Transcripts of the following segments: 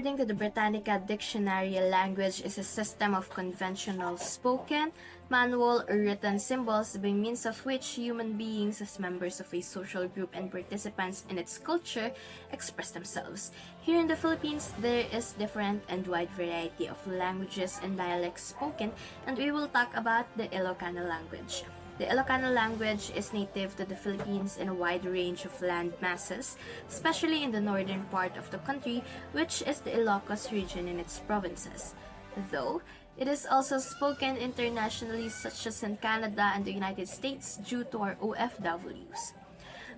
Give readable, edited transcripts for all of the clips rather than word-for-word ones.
According to the Britannica Dictionary, a language is a system of conventional spoken, manual, or written symbols by means of which human beings, as members of a social group and participants in its culture, express themselves. Here in the Philippines, there is different and wide variety of languages and dialects spoken, and we will talk about the Ilocano language. The Ilocano language is native to the Philippines in a wide range of land masses, especially in the northern part of the country, which is the Ilocos region in its provinces. Though, it is also spoken internationally, such as in Canada and the United States, due to our OFWs.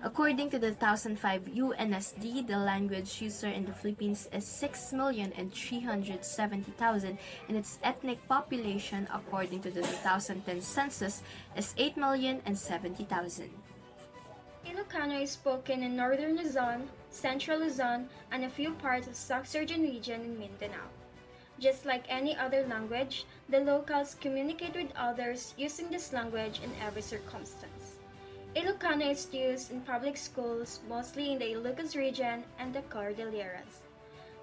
According to the 2005 UNSD, the language user in the Philippines is 6,370,000 and its ethnic population, according to the 2010 census, is 8,070,000. Ilocano is spoken in northern Luzon, central Luzon, and a few parts of Soxargen region in Mindanao. Just like any other language, the locals communicate with others using this language in every circumstance. Ilocano is used in public schools, mostly in the Ilocos region and the Cordilleras.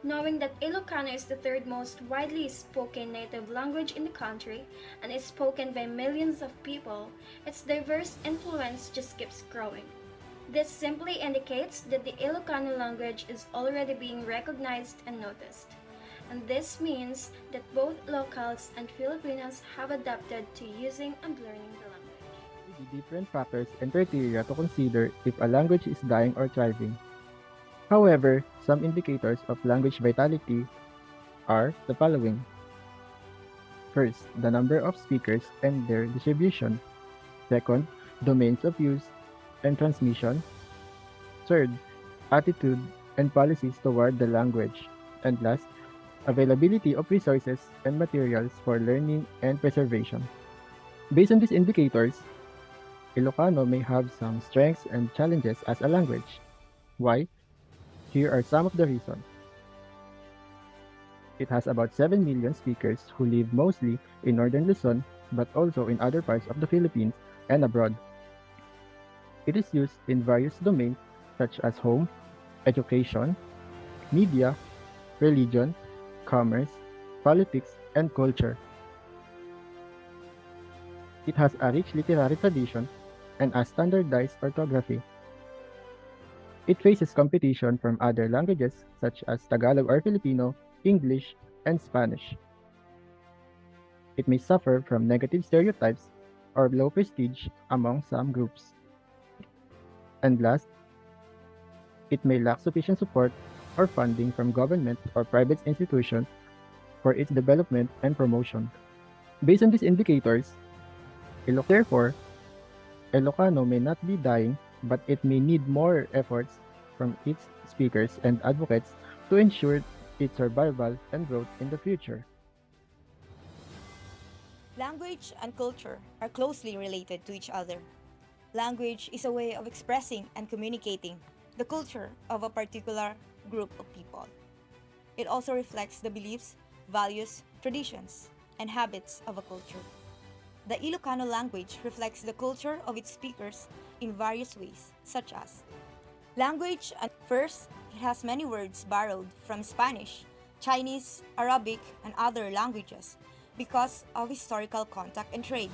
Knowing that Ilocano is the third most widely spoken native language in the country and is spoken by millions of people, its diverse influence just keeps growing. This simply indicates that the Ilocano language is already being recognized and noticed. And this means that both locals and Filipinos have adapted to using and learning the language. The different factors and criteria to consider if a language is dying or thriving. However, some indicators of language vitality are the following. First, the number of speakers and their distribution. Second, domains of use and transmission. Third, attitude and policies toward the language. And last, availability of resources and materials for learning and preservation. Based on these indicators, Ilocano may have some strengths and challenges as a language. Why? Here are some of the reasons. It has about 7 million speakers who live mostly in northern Luzon but also in other parts of the Philippines and abroad. It is used in various domains such as home, education, media, religion, commerce, politics, and culture. It has a rich literary tradition and a standardized orthography. It faces competition from other languages such as Tagalog or Filipino, English, and Spanish. It may suffer from negative stereotypes or low prestige among some groups. And last, it may lack sufficient support or funding from government or private institutions for its development and promotion. Based on these indicators, therefore, Ilocano may not be dying, but it may need more efforts from its speakers and advocates to ensure its survival and growth in the future. Language and culture are closely related to each other. Language is a way of expressing and communicating the culture of a particular group of people. It also reflects the beliefs, values, traditions, and habits of a culture. The Ilocano language reflects the culture of its speakers in various ways, such as language. First, it has many words borrowed from Spanish, Chinese, Arabic, and other languages because of historical contact and trade.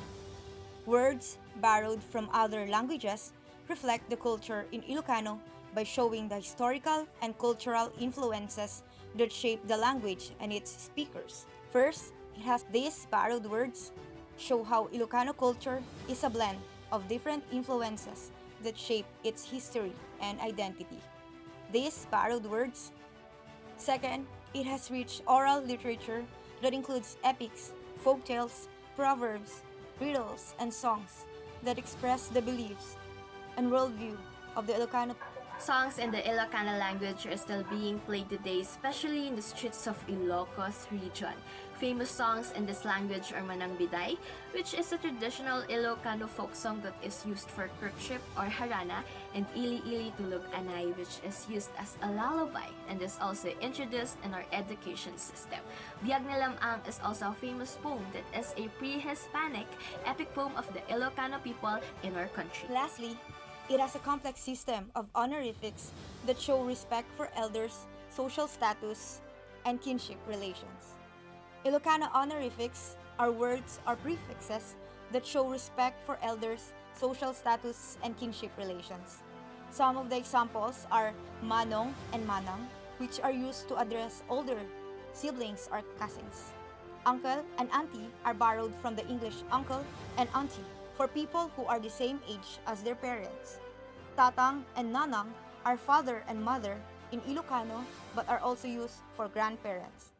Words borrowed from other languages reflect the culture in Ilocano by showing the historical and cultural influences that shape the language and its speakers. First, it has these borrowed words show how Ilocano culture is a blend of different influences that shape its history and identity. These borrowed words. Second, it has rich oral literature that includes epics, folktales, proverbs, riddles, and songs that express the beliefs and worldview of the Ilocano. Songs in the Ilocano language are still being played today, especially in the streets of Ilocos region. Famous songs in this language are Manang Biday, which is a traditional Ilocano folk song that is used for courtship or harana, and Ili Ili Tulog Anay, which is used as a lullaby and is also introduced in our education system. Biyag ni Lamang is also a famous poem that is a pre-Hispanic epic poem of the Ilocano people in our country. Lastly, it has a complex system of honorifics that show respect for elders, social status, and kinship relations. Ilocano honorifics are words or prefixes that show respect for elders, social status, and kinship relations. Some of the examples are manong and manang, which are used to address older siblings or cousins. Uncle and auntie are borrowed from the English uncle and auntie for people who are the same age as their parents. Tatang and nanang are father and mother in Ilocano but are also used for grandparents.